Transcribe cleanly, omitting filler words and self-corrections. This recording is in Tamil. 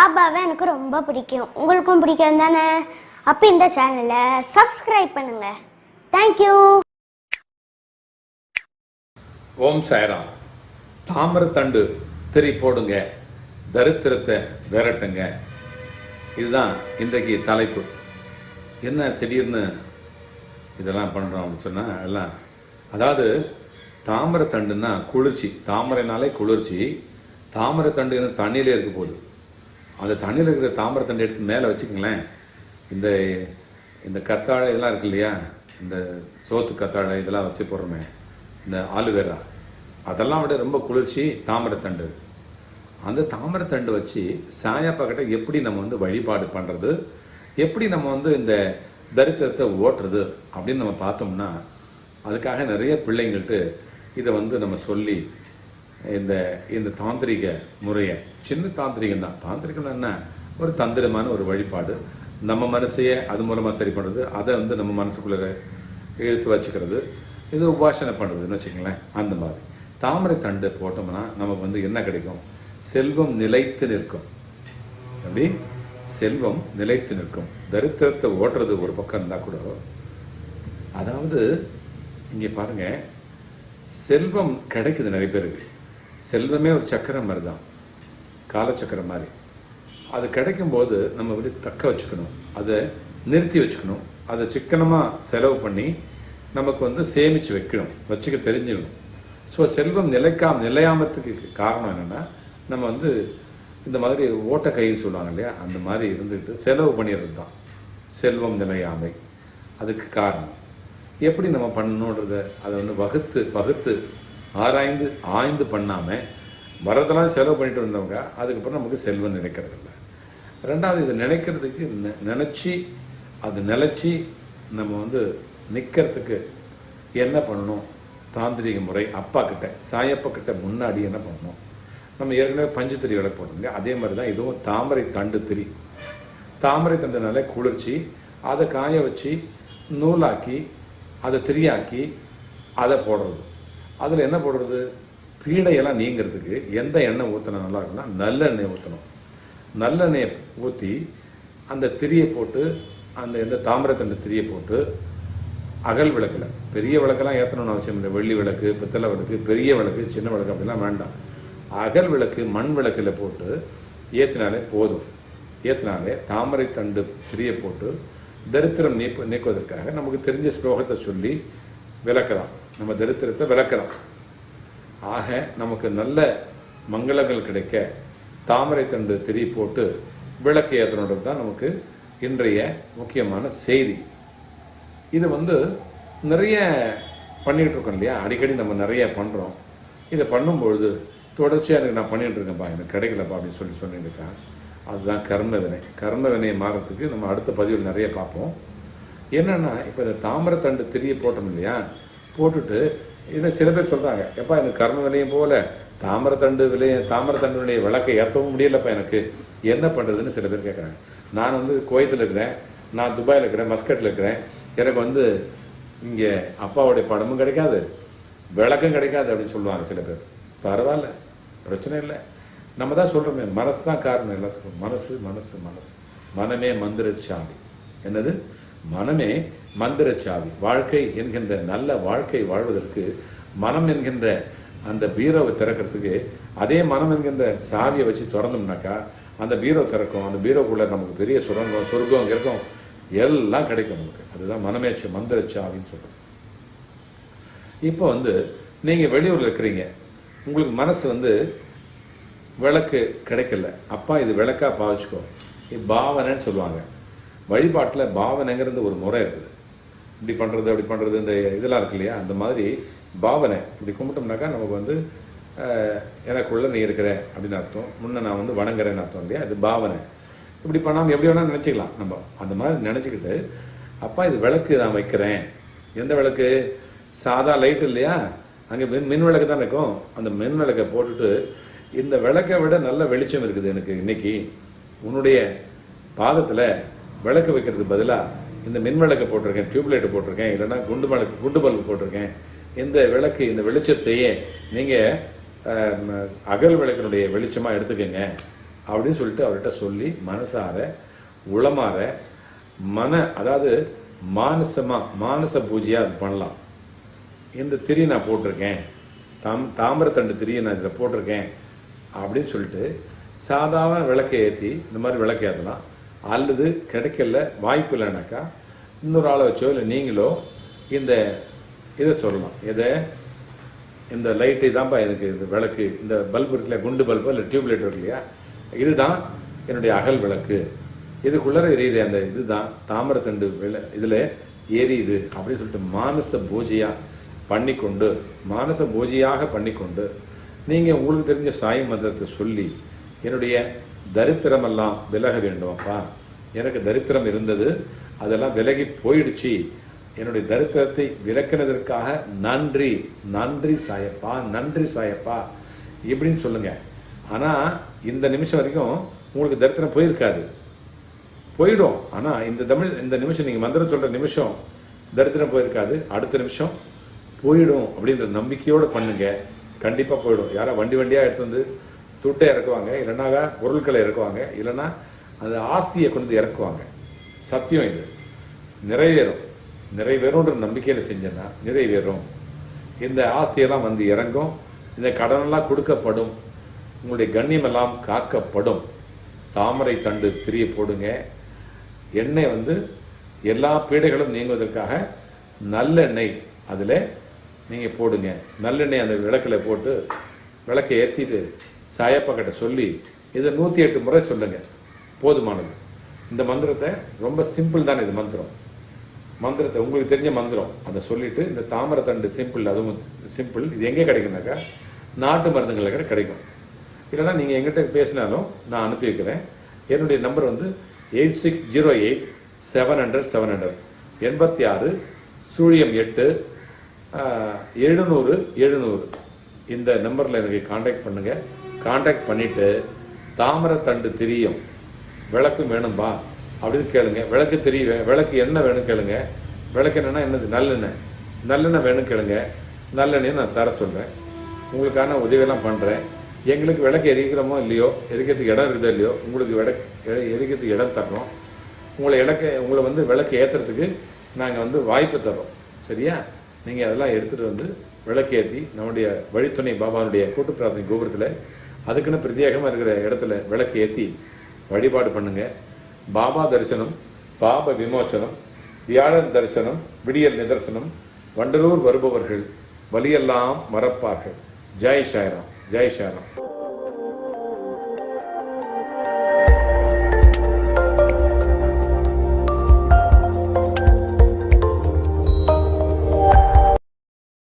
பாபாவை எனக்கு ரொம்ப பிடிக்கும். உங்களுக்கும் பிடிக்கும் தானே? அப்போ இந்த சேனலை சப்ஸ்கிரைப் பண்ணுங்க. தேங்க்யூ. ஓம் சாய்ராம். தாமரத்தண்டு திரி போடுங்க, தரித்திரத்தை விரட்டுங்க. இதுதான் இன்றைக்கு தலைப்பு. என்ன திடீர்னு இதெல்லாம் பண்ணுறோம் அப்படின்னு சொன்னால் எல்லாம், அதாவது தாமரத்தண்டுன்னா குளிர்ச்சி, தாமரைனாலே குளிர்ச்சி. தாமரத்தண்டு இன்னும் தண்ணியிலே இருக்க போகுது. அந்த தண்ணியில் இருக்கிற தாமரத்தண்டு எடுத்து மேலே வச்சுக்கங்களேன். இந்த இந்த கத்தாழை இதெல்லாம் இருக்கு இல்லையா, இந்த சோத்து கத்தாழை இதெல்லாம் வச்சு போடுறோமே, இந்த ஆலுவேரா, அதெல்லாம் விட ரொம்ப குளிர்ச்சி தாமரத்தண்டு. அந்த தாமரத்தண்டு வச்சு சாயப்பாக்கிட்ட எப்படி நம்ம வழிபாடு பண்ணுறது, எப்படி நம்ம இந்த தரித்திரத்தை ஓட்டுறது அப்படின்னு நம்ம பார்த்தோம்னா, அதுக்காக நிறைய பிள்ளைங்கள்ட்டு இதை நம்ம சொல்லி இந்த தாந்திரிக முறையை, சின்ன தாந்திரிகம் தான். தாந்திரிகம் என்ன, ஒரு தந்திரமான ஒரு வழிபாடு, நம்ம மனசையே அது மூலமாக சரி பண்ணுறது, அதை நம்ம மனசுக்குள்ளே இழுத்து வச்சுக்கிறது, இது உபாசனை பண்ணுறதுன்னு வச்சுக்கங்களேன். அந்த மாதிரி தாமரை தண்டு போட்டோம்னா நமக்கு என்ன கிடைக்கும்? செல்வம் நிலைத்து நிற்கும். அப்படி செல்வம் நிலைத்து நிற்கும். தரித்திரத்தை ஓட்டுறது ஒரு பக்கம் இருந்தால் கூட, அதாவது இங்கே பாருங்க, செல்வம் கிடைக்குது நிறைய பேருக்கு. செல்வமே ஒரு சக்கரம் மாதிரி தான், காலச்சக்கரம் மாதிரி. அது கிடைக்கும்போது நம்ம தக்க வச்சுக்கணும், அதை நிறுத்தி வச்சுக்கணும், அதை சிக்கனமாக செலவு பண்ணி நமக்கு சேமித்து வைக்கணும், வச்சுக்க தெரிஞ்சுக்கணும். ஸோ செல்வம் நிலையாமத்துக்கு காரணம் என்னென்னா, நம்ம இந்த மாதிரி ஓட்ட கைன்னு சொல்லுவாங்க இல்லையா, அந்த மாதிரி இருந்துட்டு செலவு பண்ணிடுறது தான் செல்வம் நிலையாமை. அதுக்கு காரணம் எப்படி நம்ம பண்ணணுன்றத அதை வகுத்து ஆராய்ந்து ஆய்ந்து பண்ணாமல் வரதெல்லாம் செலவு பண்ணிட்டு வந்தவங்க அதுக்கப்புறம் நமக்கு செல்வம் நினைக்கிறது இல்லை. ரெண்டாவது, இதை நினைக்கிறதுக்கு நினச்சி அது நிலச்சி நம்ம நிற்கிறதுக்கு என்ன பண்ணணும்? தாந்திரிக முறை. அப்பா கிட்ட, சாயப்பா கிட்ட முன்னாடி என்ன பண்ணணும்? நம்ம ஏற்கனவே பஞ்சு திரி விளக்கு போட்டோங்க, அதே மாதிரி தான் இதுவும் தாமரை தண்டு திரி. தாமரை தண்டுனாலே குளிர்ச்சி. அதை காய வச்சு நூலாக்கி அதை திரியாக்கி அதை போடுறது. அதில் என்ன போடுறது? பீடையெல்லாம் நீங்கிறதுக்கு எந்த எண்ணெய் ஊற்றினா நல்லா இருக்குன்னா, நல்லெண்ணெய் ஊற்றணும். நல்லெண்ணெயை ஊற்றி அந்த திரியை போட்டு, எந்த தாமரத்தண்டு திரியை போட்டு அகல் விளக்கில், பெரிய விளக்கெல்லாம் ஏற்றணும்னு அவசியம் இல்லை. வெள்ளி விளக்கு, பித்தளை விளக்கு, பெரிய விளக்கு, சின்ன விளக்கு அப்படிலாம் வேண்டாம். அகல் விளக்கு மண் விளக்கில் போட்டு ஏற்றினாலே போதும். ஏற்றினாலே தாமரை தண்டு திரியை போட்டு தரித்திரம் நீக்குவதற்காக நமக்கு தெரிஞ்ச ஸ்லோகத்தை சொல்லி விளக்கலாம், நம்ம தரித்திரத்தை விளக்கலாம். ஆக நமக்கு நல்ல மங்களங்கள் கிடைக்க தாமரை தண்டு திரி போட்டு விளக்கு ஏற்றணுன்றது தான் நமக்கு இன்றைய முக்கியமான செய்தி. இது நிறைய பண்ணிகிட்டு இருக்கோம் இல்லையா, அடிக்கடி நம்ம நிறைய பண்ணுறோம். இதை பண்ணும்பொழுது தொடர்ச்சியாக எனக்கு நான் பண்ணிகிட்டு இருக்கேன்ப்பா, எனக்கு கிடைக்கலப்பா அப்படின்னு சொல்லிட்டு இருக்கேன். அதுதான் கர்மவினை. கர்மவினையை மாறத்துக்கு நம்ம அடுத்த பதிவில் நிறைய பார்ப்போம். என்னென்னா, இப்போ இந்த தாமரத்தண்டு திரியை போட்டோம் இல்லையா, போட்டுட்டு இதை சில பேர் சொல்கிறாங்க, எப்பா எனக்கு கர்ம விலையும் போல தாமரத்தண்டு விலையை விளக்கை ஏற்றவும் முடியலப்பா, எனக்கு என்ன பண்ணுறதுன்னு சில பேர் கேட்குறாங்க. நான் குவைத்தில் இருக்கிறேன், நான் துபாயில் இருக்கிறேன், மஸ்கட்டில் இருக்கிறேன், எனக்கு இங்கே அப்பாவுடைய படமும் கிடைக்காது, விளக்கம் கிடைக்காது அப்படின்னு சொல்லுவாங்க சில பேர். பரவாயில்ல, பிரச்சனை இல்லை. நம்ம தான் சொல்கிறோமே, மனசு தான் காரணம் எல்லாத்துக்கும். மனசு மனசு மனசு மனமே மந்திரச்சாவி. என்னது? மனமே மந்திரச்சாவி. வாழ்க்கை என்கின்ற நல்ல வாழ்க்கை வாழ்வதற்கு மனம் என்கின்ற அந்த பீரோவை திறக்கிறதுக்கு அதே மனம் என்கின்ற சாவியை வச்சு திறந்தோம்னாக்கா அந்த பீரோ திறக்கும். அந்த பீரோக்குள்ளே நமக்கு பெரிய சொர்க்கம் இருக்கும், எல்லாம் கிடைக்கும் நமக்கு. அதுதான் மனமேச்சு மந்திரச்சாவின்னு சொல்கிறோம். இப்போ நீங்கள் வெளியூரில் இருக்கிறீங்க, உங்களுக்கு மனசு விளக்கு கிடைக்கல, அப்பா இது விளக்கா பாவிச்சுக்கோ, இது பாவனைன்னு சொல்லுவாங்க. வழிபாட்டில் பாவனைங்கிறது ஒரு முறை இருக்குது. இப்படி பண்ணுறது அப்படி பண்ணுறது, இந்த இதெல்லாம் இருக்கு இல்லையா, அந்த மாதிரி பாவனை. இப்படி கும்பிட்டோம்னாக்கா நமக்கு எனக்குள்ள நீ இருக்கிற அப்படின்னு அர்த்தம், முன்ன நான் வணங்குறேன்னு அர்த்தம் இல்லையா, அது பாவனை. இப்படி பண்ணாமல் எப்படி வேணாலும் நினச்சிக்கலாம் நம்ம. அந்த மாதிரி நினச்சிக்கிட்டு, அப்பா இது விளக்கு நான் வைக்கிறேன். எந்த விளக்கு? சாதா லைட் இல்லையா, அங்கே மின் விளக்கு தான் இருக்கும். அந்த மின் விளக்கை போட்டுட்டு, இந்த விளக்கை விட நல்ல வெளிச்சம் இருக்குது எனக்கு இன்னைக்கு, உன்னுடைய பாதத்தில் விளக்கு வைக்கிறதுக்கு பதிலாக இந்த மின் விளக்கை போட்டிருக்கேன், டியூப்லைட்டை போட்டிருக்கேன், இல்லைன்னா குண்டு பல்பு போட்டிருக்கேன். இந்த விளக்கு, இந்த வெளிச்சத்தையே நீங்கள் அகல் விளக்கினுடைய வெளிச்சமாக எடுத்துக்கோங்க அப்படின்னு சொல்லிட்டு அவர்கிட்ட சொல்லி மனசார உளமாற அதாவது மானச பூஜையா அது பண்ணலாம். இந்த திரி நான் போட்டிருக்கேன், தாமிரத்தண்டு திரியை நான் இதில் போட்டிருக்கேன் அப்படின்னு சொல்லிட்டு சாதாரண விளக்கை ஏற்றி இந்த மாதிரி விளக்கு ஏற்றலாம். அல்லது கிடைக்கல வாய்ப்பு இல்லைனாக்கா இன்னொரு ஆளை வச்சோ இல்லை நீங்களோ இந்த இதை சொல்லலாம். இந்த லைட்டு தான்ப்பா எனக்கு இந்த விளக்கு, இந்த பல்பு இருக்குல்ல, குண்டு பல்பு இல்லை டியூப்லைட் இருக்கு இல்லையா, இதுதான் என்னுடைய அகல் விளக்கு, இதுக்குள்ளே எரியுது அந்த இதுதான் தாமிரத்தண்டு இதில் எரியுது அப்படின்னு சொல்லிட்டு மானச பூஜையாக பண்ணிக்கொண்டு நீங்கள் உங்களுக்கு தெரிஞ்ச சாய் மந்திரத்தை சொல்லி என்னுடைய தரித்திரமெல்லாம் விலக வேண்டும்ப்பா, எனக்கு தரித்திரம் இருந்தது அதெல்லாம் விலகி போயிடுச்சு, என்னுடைய தரித்திரத்தை விலக்கினதற்காக நன்றி சாயப்பா இப்படின்னு சொல்லுங்க. ஆனால் இந்த நிமிஷம் வரைக்கும் உங்களுக்கு தரித்திரம் போயிடும். ஆனால் இந்த நிமிஷம் நீங்கள் மந்திரம் சொல்கிற நிமிஷம் தரித்திரம் போயிருக்காது, அடுத்த நிமிஷம் போயிடும் அப்படின்ற நம்பிக்கையோடு பண்ணுங்க. கண்டிப்பாக போயிடும். யாரா வண்டியாக எடுத்து வந்து துட்டை இறக்குவாங்க, இல்லைன்னா பொருட்களை இறக்குவாங்க, இல்லைன்னா அந்த ஆஸ்தியை கொண்டு இறக்குவாங்க. சத்தியம் இது நிறைவேறும்ன்ற நம்பிக்கையில் செஞ்சேன்னா நிறைவேறும். இந்த ஆஸ்தியெல்லாம் வந்து இறங்கும், இந்த கடனெல்லாம் கொடுக்கப்படும், உங்களுடைய கண்ணியமெல்லாம் காக்கப்படும். தாமரை தண்டு திரிய போடுங்க. எண்ணெய் வந்து எல்லா பீடைகளும் நீங்குவதற்காக நல்லெண்ணெய் அதில் நீங்கள் போடுங்க. நல்லெண்ணெய் அந்த விளக்கில் போட்டு விளக்கை ஏற்றிட்டு சாயப்பக்கிட்ட சொல்லி இதை 108 முறை சொல்லுங்க, போதுமானது. இந்த மந்திரத்தை ரொம்ப சிம்பிள் தான். இது மந்திரத்தை உங்களுக்கு தெரிஞ்ச மந்திரம் அதை சொல்லிட்டு இந்த தாமரத்தண்டு சிம்பிள், அதுவும் சிம்பிள். இது எங்கே கிடைக்குனாக்கா நாட்டு மருந்துகளில் கிடைக்கும். இல்லைன்னா நீங்கள் எங்கிட்ட பேசினாலும் நான் அனுப்பி வைக்கிறேன். என்னுடைய நம்பர் வந்து 8608 700 86 8 700 இந்த நம்பரில் எனக்கு காண்டாக்ட் பண்ணுங்க. காண்டாக்ட் பண்ணிட்டு தாமரத்தண்டு திரியும் விளக்கும் வேணும்பா அப்படின்னு கேளுங்க. விளக்கு என்ன வேணும் கேளுங்க. விளக்கு என்னது நல்லெண்ணெய் வேணும் கேளுங்க. நல்லெண்ணெய் நான் தர சொல்றேன். உங்களுக்கான உதவியெல்லாம் பண்றேன். எங்களுக்கு விளக்கு எரிக்கிறோமோ இல்லையோ, எரிக்கிறதுக்கு இடம் இருக்குதோ இல்லையோ, உங்களுக்கு எரிக்கிறதுக்கு இடம் தர்றோம். உங்களை வந்து விளக்கு ஏற்றுறதுக்கு நாங்கள் வந்து வாய்ப்பு தர்றோம். சரியா? நீங்கள் அதெல்லாம் எடுத்துகிட்டு வந்து விளக்கு ஏற்றி நம்முடைய வழித்துணை பாபாவுடைய கூட்டு பிரார்த்தனை கோபுரத்தில் அதுக்குன்னு பிரத்யேகமாக இருக்கிற இடத்துல விளக்கு ஏற்றி வழிபாடு பண்ணுங்க. பாபா தரிசனம், பாப விமோச்சனம், வியாழன் தரிசனம், விடியல் நிதர்சனம், வண்டலூர் வருபவர்கள் வலியெல்லாம் மறப்பார்கள். ஜெய் சாய்ராம்.